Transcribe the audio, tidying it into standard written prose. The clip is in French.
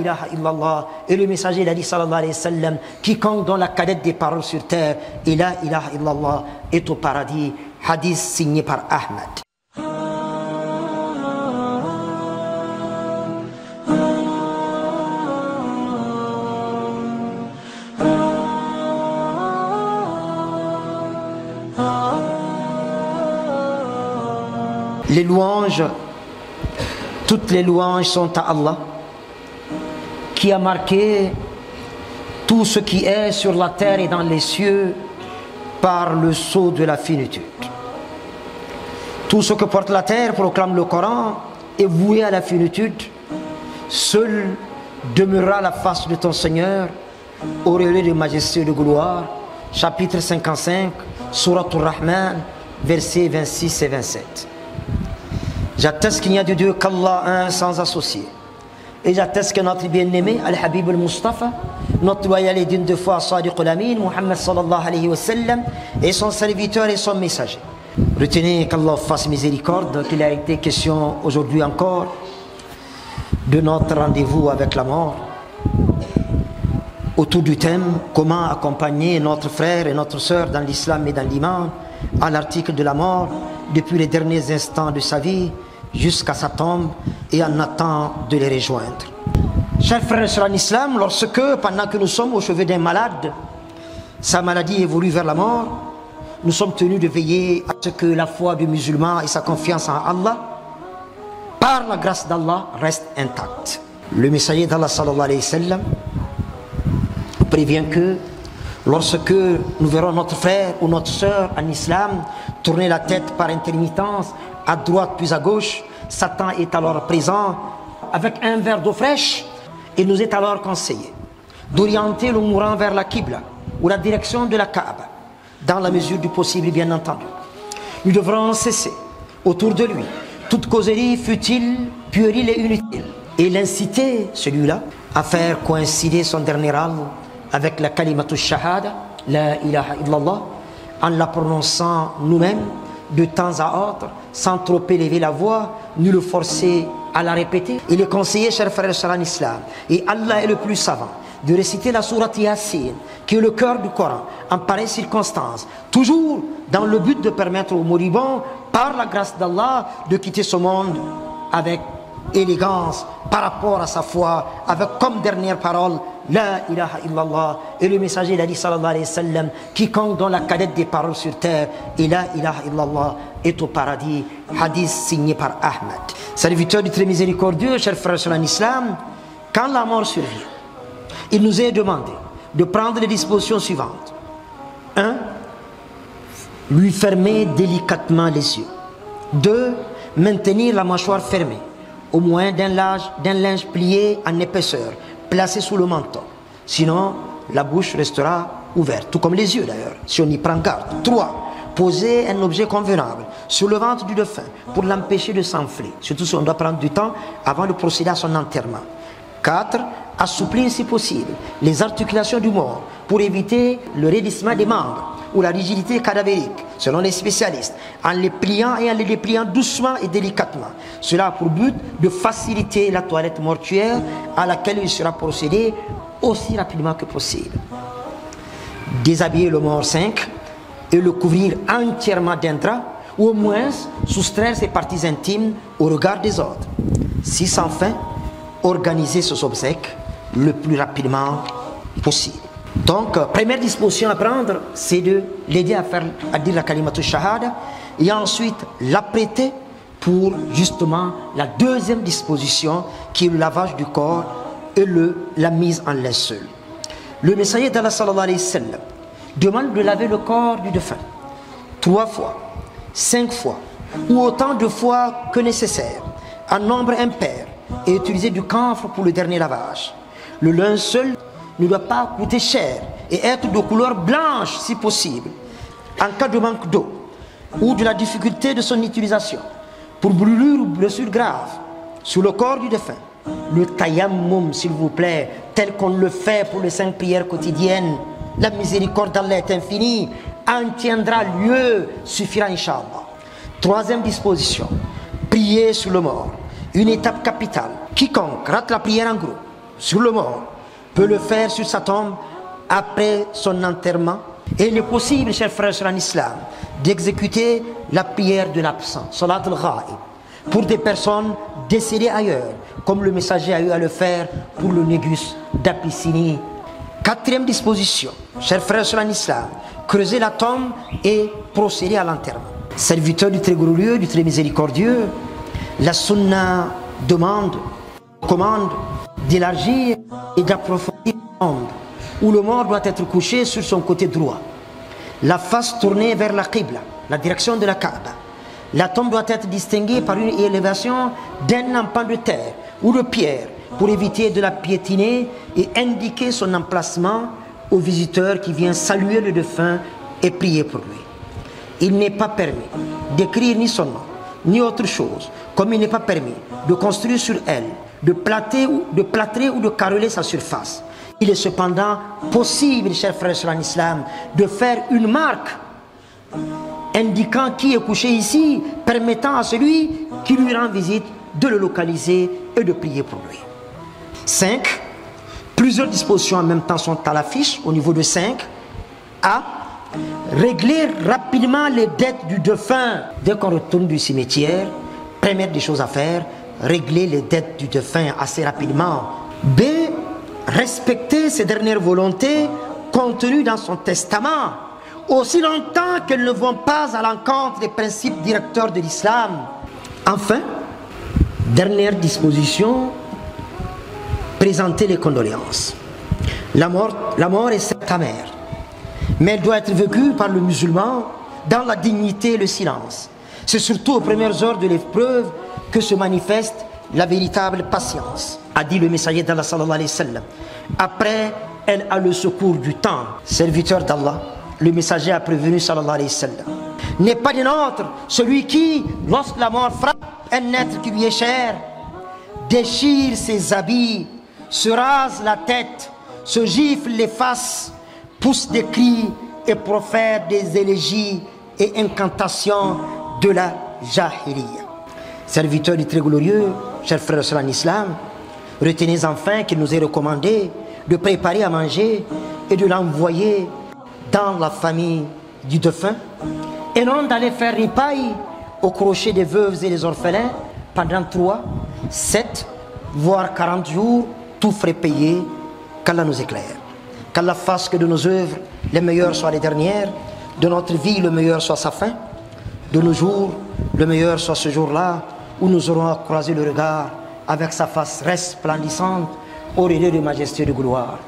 ilaha illallah. Et le messager l'a dit sallallahu alayhi wa sallam, quiconque dans la cadette des paroles sur terre et la ilaha illallah est au paradis. Hadith signé par Ahmed. Les louanges, toutes les louanges sont à Allah, qui a marqué tout ce qui est sur la terre et dans les cieux par le sceau de la finitude. Tout ce que porte la terre, proclame le Coran, est voué à la finitude. Seul demeurera la face de ton Seigneur, auréolé de majesté et de gloire. Chapitre 55, Surat Ar-Rahman, versets 26 et 27. J'atteste qu'il n'y a de Dieu qu'Allah, un sans associé. Et j'atteste que notre bien-aimé, Al-Habib al-Mustafa, notre loyal et digne de foi, Sadiq al-Amin, Muhammad sallallahu alayhi wa sallam, et son serviteur et son messager. Retenez qu'Allah fasse miséricorde, qu'il a été question aujourd'hui encore de notre rendez-vous avec la mort, autour du thème comment accompagner notre frère et notre sœur dans l'islam et dans l'iman à l'article de la mort depuis les derniers instants de sa vie jusqu'à sa tombe et en attend de les rejoindre. Chers frères et sœurs en islam, lorsque pendant que nous sommes au chevet d'un malade, sa maladie évolue vers la mort, nous sommes tenus de veiller à ce que la foi du musulman et sa confiance en Allah, par la grâce d'Allah, reste intacte. Le messager d'Allah sallallahu alayhi wa sallam prévient que lorsque nous verrons notre frère ou notre sœur en islam tourner la tête par intermittence à droite puis à gauche, Satan est alors présent avec un verre d'eau fraîche. Il nous est alors conseillé d'orienter le mourant vers la Qibla ou la direction de la Kaaba, dans la mesure du possible bien entendu. Nous devrons cesser autour de lui toute causerie futile, puérile et inutile, et l'inciter, celui-là, à faire coïncider son dernier râle avec la kalimatu shahada, la ilaha illallah, en la prononçant nous-mêmes de temps à autre, sans trop élever la voix, ni le forcer à la répéter. Il est conseillé, chers frères et sœurs en islam, et Allah est le plus savant, de réciter la sourate Yasin, qui est le cœur du Coran, en pareille circonstance, toujours dans le but de permettre aux moribonds, par la grâce d'Allah, de quitter ce monde avec élégance, par rapport à sa foi, avec comme dernière parole la ilaha illallah. Et le messager l'a dit sallallahu alayhi wa sallam, quiconque dans la cadette des paroles sur terre et la ilaha illallah est au paradis. Hadith signé par Ahmed. Serviteur du très miséricordieux, chers frères et sœurs en islam, quand la mort survient, il nous est demandé de prendre les dispositions suivantes. 1. Lui fermer délicatement les yeux. 2. Maintenir la mâchoire fermée, au moins d'un linge plié en épaisseur, placé sous le menton. Sinon, la bouche restera ouverte, tout comme les yeux d'ailleurs, si on y prend garde. 3. Poser un objet convenable sur le ventre du défunt pour l'empêcher de s'enfler, surtout si on doit prendre du temps avant de procéder à son enterrement. 4. Assouplir si possible les articulations du mort pour éviter le raidissement des membres ou la rigidité cadavérique, selon les spécialistes, en les pliant et en les dépliant doucement et délicatement. Cela a pour but de faciliter la toilette mortuaire à laquelle il sera procédé aussi rapidement que possible. Déshabiller le mort 5 et le couvrir entièrement d'un drap, ou au moins soustraire ses parties intimes au regard des autres. 6. Enfin, organiser ses obsèques le plus rapidement possible. Donc, première disposition à prendre, c'est de l'aider à dire la kalimatu shahada et ensuite l'apprêter pour justement la deuxième disposition qui est le lavage du corps et la mise en linceul. Le messager d'Allah sallallahu alayhi wa sallam demande de laver le corps du défunt 3 fois, 5 fois ou autant de fois que nécessaire, en nombre impair, et utiliser du camphre pour le dernier lavage. Le linceul ne doit pas coûter cher et être de couleur blanche si possible. En cas de manque d'eau ou de la difficulté de son utilisation, pour brûlure ou blessure grave sur le corps du défunt, le tayammum, s'il vous plaît, tel qu'on le fait pour les 5 prières quotidiennes, la miséricorde d'Allah est infinie, en tiendra lieu, suffira Inch'Allah. 3e disposition, prier sur le mort, une étape capitale. Quiconque rate la prière en groupe, sur le mort peut le faire sur sa tombe après son enterrement. Et il est possible, chers frères en islam, d'exécuter la prière de l'absent, salat al-ghaib, pour des personnes décédées ailleurs, comme le messager a eu à le faire pour le négus d'Abyssinie. Quatrième disposition, chers frères en islam, creuser la tombe et procéder à l'enterrement. Serviteur du très glorieux, du très miséricordieux, la sunna commande d'élargir et d'approfondir la tombe, où le mort doit être couché sur son côté droit, la face tournée vers la Qibla, la direction de la Kaaba. La tombe doit être distinguée par une élévation d'un empan de terre ou de pierre pour éviter de la piétiner et indiquer son emplacement au visiteur qui vient saluer le défunt et prier pour lui. Il n'est pas permis d'écrire ni son nom, ni autre chose, comme il n'est pas permis de construire sur elle, de plâtrer ou de carreler sa surface. Il est cependant possible, chers frères en islam, de faire une marque indiquant qui est couché ici, permettant à celui qui lui rend visite de le localiser et de prier pour lui. 5. Plusieurs dispositions en même temps sont à l'affiche au niveau de 5. A. Régler rapidement les dettes du défunt. Dès qu'on retourne du cimetière, première des choses à faire, régler les dettes du défunt assez rapidement. B. Respecter ses dernières volontés contenues dans son testament, aussi longtemps qu'elles ne vont pas à l'encontre des principes directeurs de l'islam. Enfin, dernière disposition, présenter les condoléances. La mort est certes amère, mais elle doit être vécue par le musulman dans la dignité et le silence. C'est surtout aux premières heures de l'épreuve que se manifeste la véritable patience, a dit le messager d'Allah sallallahu alayhi wa sallam. Après, elle a le secours du temps. Serviteur d'Allah, le messager a prévenu sallallahu alayhi wa sallam. N'est pas des nôtres celui qui, lorsque la mort frappe un être qui lui est cher, déchire ses habits, se rase la tête, se gifle les faces, pousse des cris et profère des élégies et incantations de la jahiliya. Serviteur du très glorieux, chers frères en islam, retenez enfin qu'il nous est recommandé de préparer à manger et de l'envoyer dans la famille du défunt et non d'aller faire ripaille au crochet des veuves et des orphelins pendant 3, 7, voire 40 jours, tout frais payé. Qu'Allah nous éclaire. Qu'Allah fasse que de nos œuvres, les meilleures soient les dernières, de notre vie, le meilleur soit sa fin, de nos jours, le meilleur soit ce jour-là où nous aurons à croiser le regard avec sa face resplendissante, auréolée de majesté et de gloire.